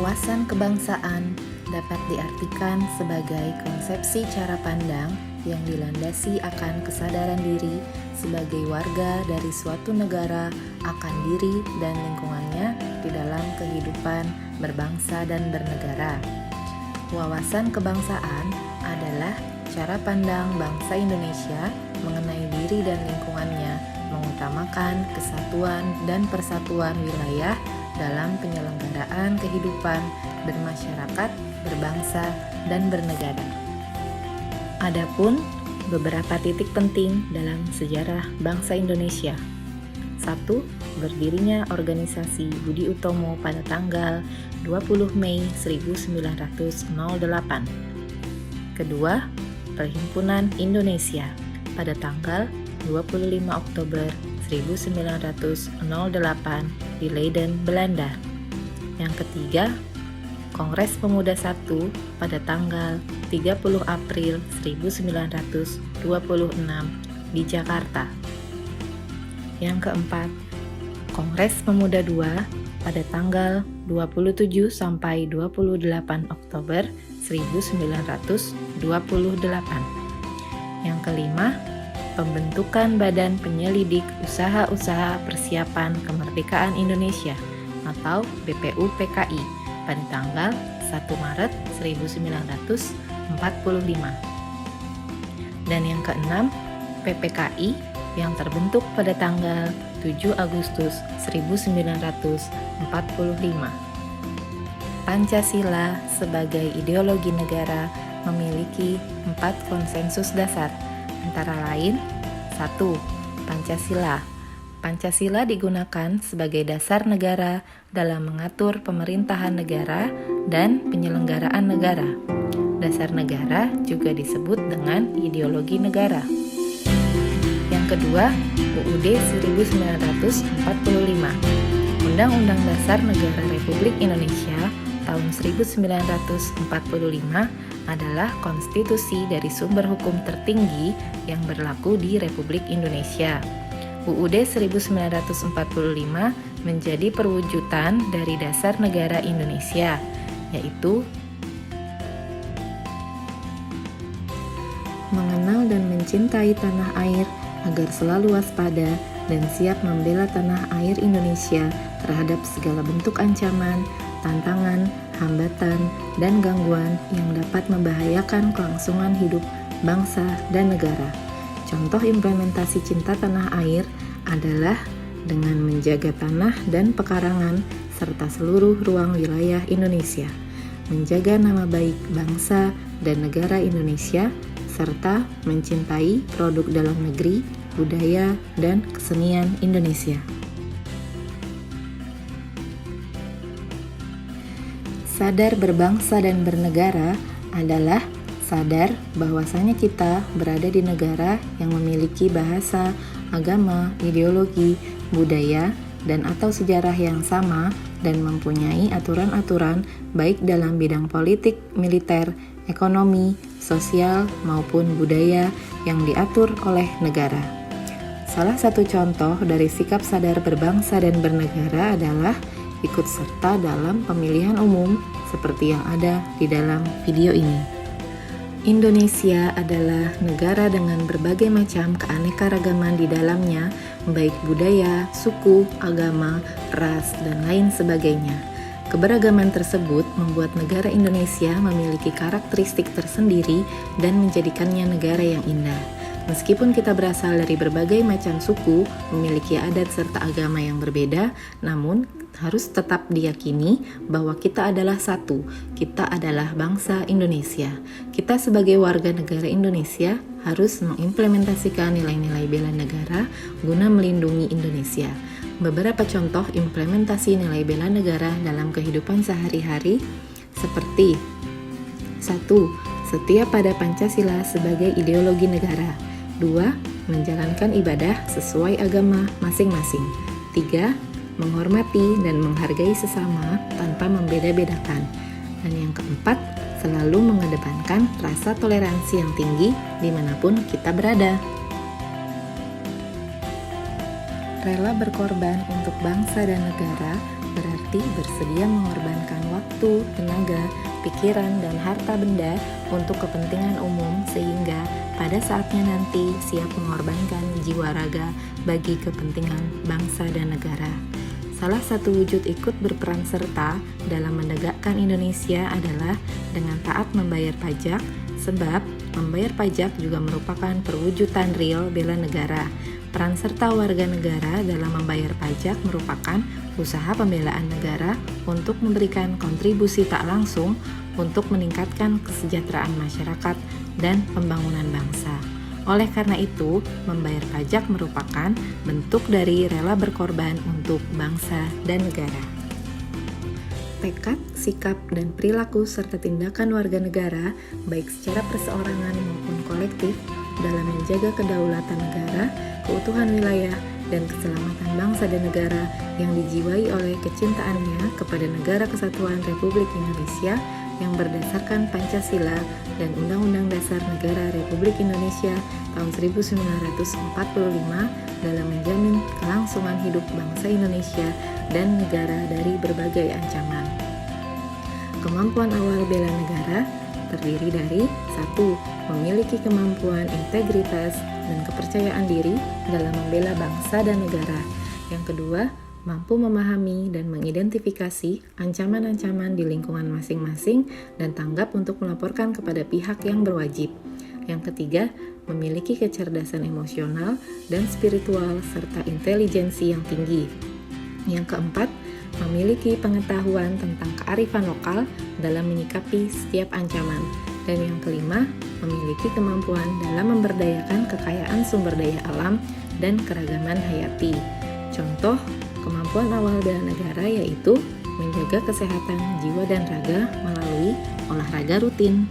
Wawasan kebangsaan dapat diartikan sebagai konsepsi cara pandang yang dilandasi akan kesadaran diri sebagai warga dari suatu negara akan diri dan lingkungannya di dalam kehidupan berbangsa dan bernegara. Wawasan kebangsaan adalah cara pandang bangsa Indonesia mengenai diri dan lingkungannya, mengutamakan kesatuan dan persatuan wilayah dalam penyelenggaraan kehidupan bermasyarakat, berbangsa, dan bernegara. Adapun beberapa titik penting dalam sejarah bangsa Indonesia. 1. Berdirinya organisasi Budi Utomo pada tanggal 20 Mei 1908. Kedua, Perhimpunan Indonesia pada tanggal 25 Oktober 1908 di Leiden, Belanda. Yang ketiga, Kongres Pemuda I pada tanggal 30 April 1926 di Jakarta. Yang keempat, Kongres Pemuda II pada tanggal 27 sampai 28 Oktober 1928. Yang kelima, pembentukan Badan Penyelidik Usaha-Usaha Persiapan Kemerdekaan Indonesia atau BPUPKI pada tanggal 1 Maret 1945. Dan yang keenam, PPKI yang terbentuk pada tanggal 7 Agustus 1945. Pancasila sebagai ideologi negara memiliki 4 konsensus dasar, antara lain 1. Pancasila. Pancasila digunakan sebagai dasar negara dalam mengatur pemerintahan negara dan penyelenggaraan negara. Dasar negara juga disebut dengan ideologi negara. Yang kedua, UUD 1945. Undang-Undang Dasar Negara Republik Indonesia tahun 1945 adalah konstitusi dari sumber hukum tertinggi yang berlaku di Republik Indonesia. UUD 1945 menjadi perwujudan dari dasar negara Indonesia, yaitu mengenal dan mencintai tanah air agar selalu waspada dan siap membela tanah air Indonesia terhadap segala bentuk ancaman, tantangan, hambatan, dan gangguan yang dapat membahayakan kelangsungan hidup bangsa dan negara. Contoh implementasi cinta tanah air adalah dengan menjaga tanah dan pekarangan serta seluruh ruang wilayah Indonesia, menjaga nama baik bangsa dan negara Indonesia, serta mencintai produk dalam negeri, budaya, dan kesenian Indonesia. Sadar berbangsa dan bernegara adalah sadar bahwasanya kita berada di negara yang memiliki bahasa, agama, ideologi, budaya, dan atau sejarah yang sama dan mempunyai aturan-aturan baik dalam bidang politik, militer, ekonomi, sosial, maupun budaya yang diatur oleh negara. Salah satu contoh dari sikap sadar berbangsa dan bernegara adalah ikut serta dalam pemilihan umum seperti yang ada di dalam video ini. Indonesia adalah negara dengan berbagai macam keanekaragaman di dalamnya, baik budaya, suku, agama, ras, dan lain sebagainya. Keberagaman tersebut membuat negara Indonesia memiliki karakteristik tersendiri dan menjadikannya negara yang indah. Meskipun kita berasal dari berbagai macam suku, memiliki adat serta agama yang berbeda, namun harus tetap diyakini bahwa kita adalah satu. Kita adalah bangsa Indonesia. Kita sebagai warga negara Indonesia harus mengimplementasikan nilai-nilai bela negara guna melindungi Indonesia. Beberapa contoh implementasi nilai bela negara dalam kehidupan sehari-hari seperti 1. Setia pada Pancasila sebagai ideologi negara. 2. Menjalankan ibadah sesuai agama masing-masing. 3. Menghormati dan menghargai sesama tanpa membeda-bedakan. Dan yang keempat, selalu mengedepankan rasa toleransi yang tinggi dimanapun kita berada. Rela berkorban untuk bangsa dan negara berarti berarti bersedia mengorbankan waktu, tenaga, pikiran, dan harta benda untuk kepentingan umum sehingga pada saatnya nanti siap mengorbankan jiwa raga bagi kepentingan bangsa dan negara. Salah satu wujud ikut berperan serta dalam menegakkan Indonesia adalah dengan taat membayar pajak, sebab membayar pajak juga merupakan perwujudan real bela negara. Peran serta warga negara dalam membayar pajak merupakan usaha pembelaan negara untuk memberikan kontribusi tak langsung untuk meningkatkan kesejahteraan masyarakat dan pembangunan bangsa. Oleh karena itu, membayar pajak merupakan bentuk dari rela berkorban untuk bangsa dan negara. Tekad, sikap, dan perilaku serta tindakan warga negara, baik secara perseorangan maupun kolektif, dalam menjaga kedaulatan negara, keutuhan wilayah, dan keselamatan bangsa dan negara yang dijiwai oleh kecintaannya kepada Negara Kesatuan Republik Indonesia yang berdasarkan Pancasila dan Undang-Undang Dasar Negara Republik Indonesia tahun 1945 dalam menjamin kelangsungan hidup bangsa Indonesia dan negara dari berbagai ancaman. Kemampuan awal bela negara terdiri dari 1. Memiliki kemampuan integritas dan kepercayaan diri dalam membela bangsa dan negara. Yang kedua, mampu memahami dan mengidentifikasi ancaman-ancaman di lingkungan masing-masing dan tanggap untuk melaporkan kepada pihak yang berwajib. Yang ketiga, memiliki kecerdasan emosional dan spiritual serta intelijensi yang tinggi. Yang keempat, memiliki pengetahuan tentang kearifan lokal dalam menyikapi setiap ancaman. Dan yang kelima, memiliki kemampuan dalam memberdayakan kekayaan sumber daya alam dan keragaman hayati. Contoh, kemampuan awal bela negara yaitu menjaga kesehatan jiwa dan raga melalui olahraga rutin.